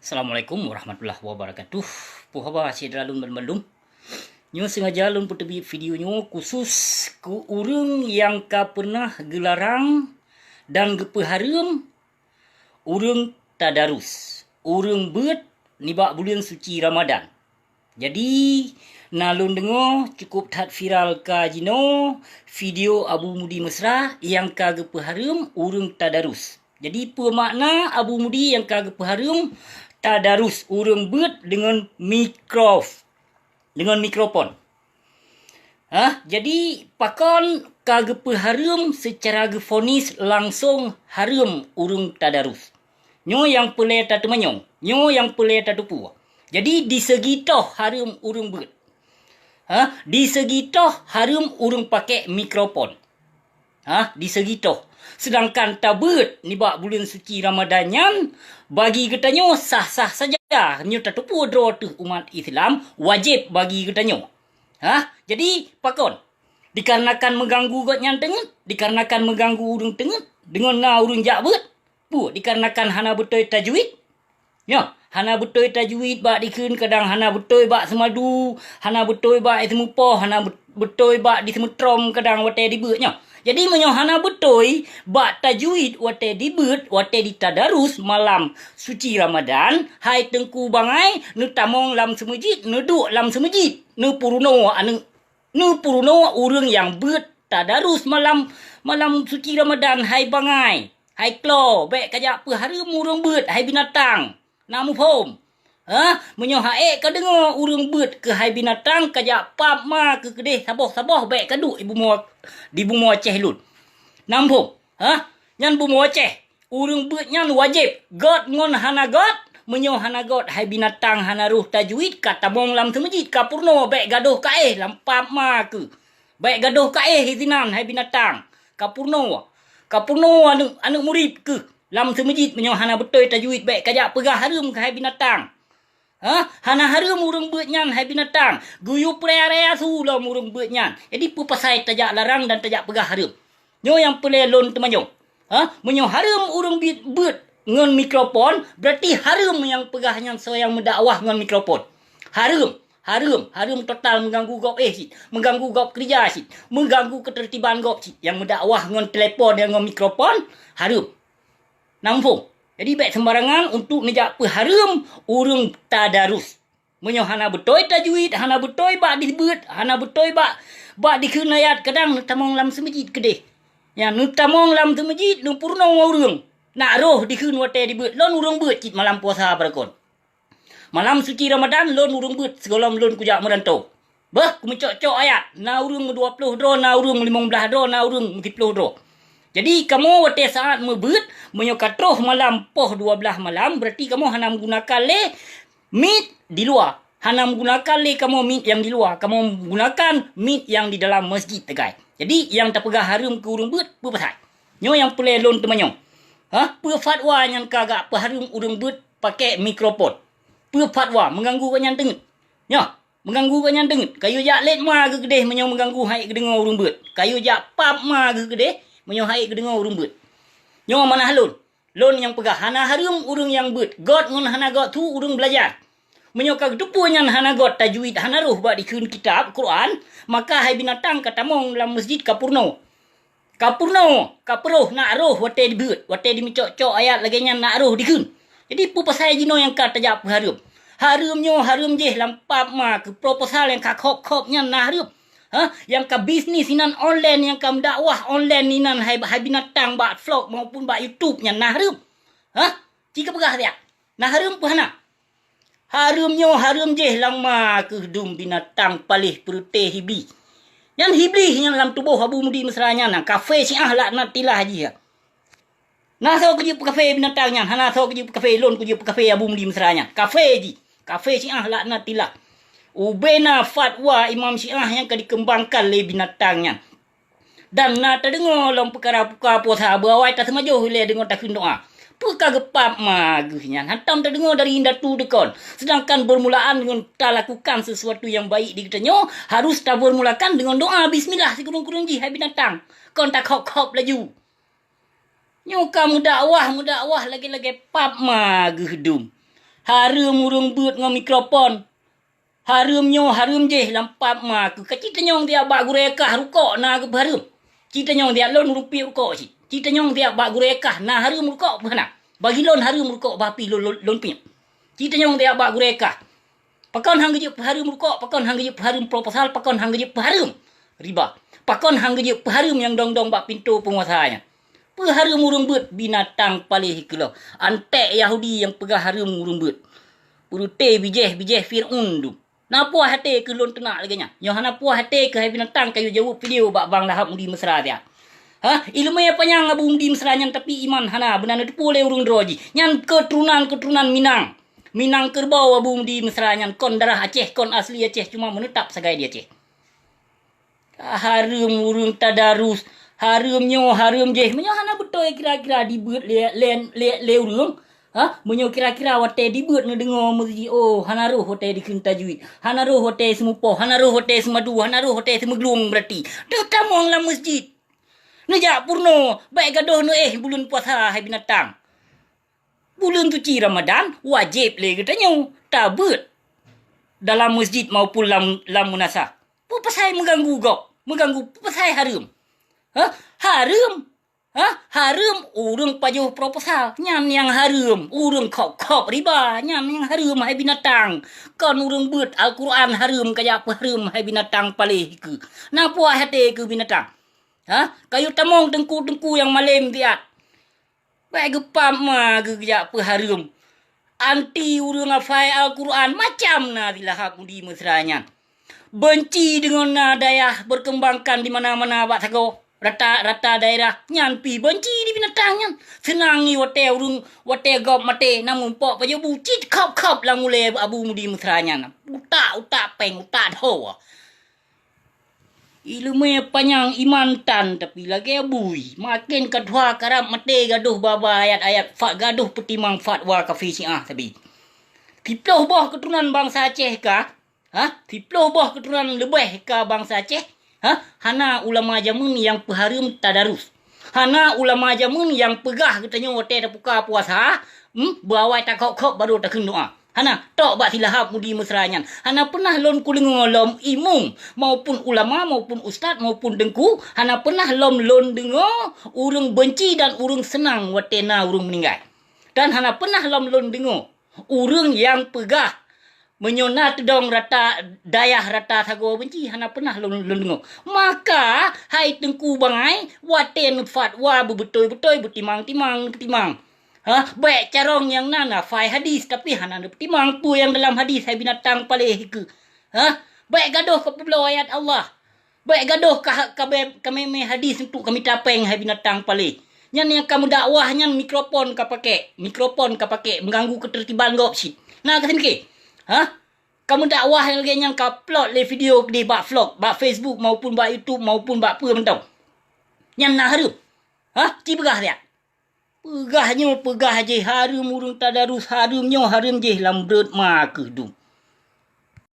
Assalamualaikum warahmatullahi wabarakatuh. Puhaba sidra lun belum. Nyo sengaja lun putebi video nyo khusus ku urang yang ka pernah gelarang dan gepehareum urang tadarus. Urang beut nibak bulan suci Ramadan. Jadi nalun dengo cukup tat viral ka jino video Abu Mudi Mesra yang ka gepehareum urang tadarus. Jadi apa makna Abu Mudi yang ka gepehareum tadarus urang beut dengan mikrofon. Jadi pakon kage pehareum secara gefonis langsung hareum urung tadarus. Nyo yang pele tatu manyong, nyo yang pele tatu pu. Jadi di segi toh hareum urung beut. Di segi toh hareum urung pakai mikrofon. Di segi toh. Sedangkan tabut nibak bulan suci Ramadannya bagi ketanyo sah-sah saja. Nyo tatu pu dro tu umat Islam wajib bagi ketanyo. Jadi pakon dikarenakan mengganggu got nyang tengen, dikarenakan mengganggu urung tengen dengan na urung jak beut. Pu dikarenakan hana betul tajwid. Hana betul tajwid bak dikeun kadang hana betul bak semadu, hana betul bak semupoh, hana betul bak di semetrom kadang wate di beut nya. Jadi menyo hana betul bak tajwid wate di beut, wate di tadarus malam suci Ramadan, hai tengku bangai nu tamong lam semejid, nu duk lam semejid, nu puruno urang yang beut tadarus malam suci Ramadan hai bangai, hai klo, bek kajak pehareum urang beut hai binatang. Namu phom. Menyo hae ka dengo urang beut ke hai binatang kajak pap ma ke kedeh saboh bek kaduk ibu mo Aceh lun. Nam phom. Nyan bu mo Aceh. Urang beut nyan wajib got ngon hana got, menyo hana got hai binatang hana ruh tajwid ka tabong lam semejid ka purno bek gadoh kaeh lam pap ma ke. Bek gadoh kaeh hizinan hai binatang ka purno. Ka purno anu murid ke lam semejid menyo hana betul tajwid bek kajak pegah hareum ke hai binatang. Hana hareum urang beut nyan hai binatang. Guyu area su lam urang beut nyan. Jadi pu pasai tajak larang dan tajak pegah hareum. Nyo yang pele lon temanyo. Menyo hareum urang beut ngon mikrofon berarti hareum yang pegah nyan so yang mendakwah ngon mikrofon. Hareum total mengganggu gop sit, mengganggu gop kerja sit, mengganggu ketertiban gop sit yang mendakwah ngon telefon dan ngon mikrofon hareum. Nampung. Jadi baik sembarangan untuk nejak pehareum urang tadarus. Menyo hana betul tajwid, hana betul bak dibeut, hana betul bak dikeun ayat kadang tamong lam semejid kedeh. Ya nu tamong lam semejid nu purno urang. Nak roh dikeun wate dibeut lon urang beut cit malam puasa barakon. Malam suci Ramadan lon urang beut segolom lon kujak merantau. Ku mencok-cok ayat. Na urang 20 dro, na urang 15 dro, na urang 30 dro. Jadi kamu wate saat mebeut menyo katroh malam poh 12 malam berarti kamu hana menggunakan le meat di luar. Hana menggunakan le kamu meat yang di luar. Kamu menggunakan meat yang di dalam masjid tegai. Jadi yang terpegah hareum ke urang beut pu pasal. Nyo yang pele lon temanyo. Pu fatwa yang kagak pehareum urang beut pakai mikrofon. Pu fatwa mengganggu kanyan tengen. Mengganggu kanyan tengen. Kayu jak let ma ke kedeh menyo mengganggu hai ke dengar urang beut. Kayu jak pap ma ke kedeh menyo hai ke dengar urang beut. Nyo mana halun? Lon yang pegah hana hareum urang yang beut. God ngon hana god tu urang belajar. Menyo ka dupu nyan hana god tajwid hana ruh bak dikeun kitab Quran, maka hai binatang katamong lam masjid kapurno. Kaperoh nak roh wate dibeut, wate dimicok-cok ayat lagi nyan nak roh dikeun. Jadi pu pasal jino yang ka tajak hareum. Hareum je lam pap ma ke proposal yang ka khop nyan nah hareum. Yang ka bisnis inan online, yang ka dakwah online inan hai binatang bak vlog maupun bak YouTube nya nah hareum. Jika pegah dia. Nah hareum pu hana. Hareum je lang ma ke dum binatang palih peruteh hibi. Yang hibli yang dalam tubuh Abu Mudi Mesra nya nah kafe si laknat tilah ji. Nah so ke kafe binatang nya, hana so ke kafe lon ke kafe Abu Mudi Mesra nya. Kafe ji. Kafe si laknat tilah. Ubena fatwa Imam Syiah yang dikembangkan oleh binatangnya. Dan na terdengar dalam perkara buka puasa berawai tak semajuh oleh dengar takun doa. Puka gepap magusnya. Hantam terdengar dari indah tu dekon. Sedangkan bermulaan dengan tak lakukan sesuatu yang baik di kitanya, harus tak bermulakan dengan doa bismillah si kurung-kurung ji hai binatang. Kon tak khop-khop laju. Nyuka mudakwah lagi-lagi pap magus dum. Harum urung beut ngom mikrofon. Harum nyo harum je lampap ma ke kecita nyong dia bak gurekah rukok na ke harum. Cita nyong dia lon rupi rukok si. Cita nyong dia bak gurekah na harum rukok bana. Bagi lon harum rukok bapi lon pi. Cita nyong dia bak gurekah. Pakon hang je harum rukok, pakon hang je harum proposal, pakon hang je harum riba. Pakon hang je harum yang dong-dong bak pintu penguasanya. Harum urung beut binatang paling hikelo. Antek Yahudi yang pegah harum urung beut. Urute bijeh Fir'un tu. Na puas hati ke lon tenak lagi nya. Yo hana puas hati ke hai binatang kayu jauh video bak bang lahap mudi mesra dia. Ilmu apa yang abu mudi mesra nyan tapi iman hana benar tu pole urung droji. Nyan keturunan Minang. Minang kerbau abu mudi mesra nyan kon darah Aceh, kon asli Aceh cuma menetap sagai dia Aceh. Harum urung tadarus, harum nyo harum je. Menyo hana betul kira-kira dibeut le urung. Menyo kira-kira wate dibuat na dengar masjid. Oh, hanaruh hote dikering tajwid. Hanaruh hote semupoh. Hanaruh hote semadu. Hanaruh hote semeglung berarti. Dah tamang lah masjid. Nejak purno. Baik gaduh no bulan puasa hai binatang. Bulan suci Ramadan. Wajib le katanya. Tak beut. Dalam masjid maupun dalam munasah. Apa pasal mengganggu kau? Mengganggu. Apa pasal harum? Harum? Harum urung pajuh proposal. Nyam yang harum. Urung kop riba. Nyam yang harum hai binatang. Kon urung beut Al-Quran harum kaya apa harum hai binatang palih ke. Napa hati ke binatang? Kayu tamong tengku-tengku yang malam tiat. Baik gepam ma ke kaya apa harum. Anti urung hafai Al-Quran macam na dilahap di mesranya. Benci dengan daya berkembangkan di mana-mana bak sago. Rata daerah nyan pi benci di binatang nyan. Senangi wate urung wate gop mate namun pok pajo bucit kop lang mule abu mudi mesranya. Utak peng utak do. Ilmu panjang iman tan tapi lagi abui. Makin kedua karap mate gaduh baba ayat-ayat fat gaduh petimang fatwa kafi Syiah tapi. Tiploh boh keturunan bangsa Aceh kah? Tiploh boh keturunan lebih ka bangsa Aceh? Hana ulama jamun yang peharum tadarus. Hana ulama jamun yang pegah katanya hotel dah buka puasa. Berawai tak kok baru tak doa. Hana tok bak silahap mudi mesranyan. Hana pernah lom kuling lom imum maupun ulama maupun ustaz maupun dengku. Hana pernah lom dengar urung benci dan urung senang watena urung meninggal. Dan hana pernah lom dengar urung yang pegah menyonat dong rata dayah rata sago benci hana pernah dengar. Maka hai tengku bangai waten fatwa betul-betul betimang. Baik carong yang nana fai hadis tapi hana betimang tu yang dalam hadis hai binatang palih ke. Baik gaduh ke pula ayat Allah. Baik gaduh kami hadis untuk kami tapeng hai binatang palih. Nyan yang kamu dakwah nyan mikrofon ka pakai mengganggu ketertiban gopsit. Nah kasin ke? Kamu dakwah lagi yang upload le video di bak vlog, bak Facebook maupun bak YouTube maupun bak apa mentau. Yang nak harum. Ci pegah dia. Pegah je harum urung tadarus harumnya harum je lam beut ma ke dum.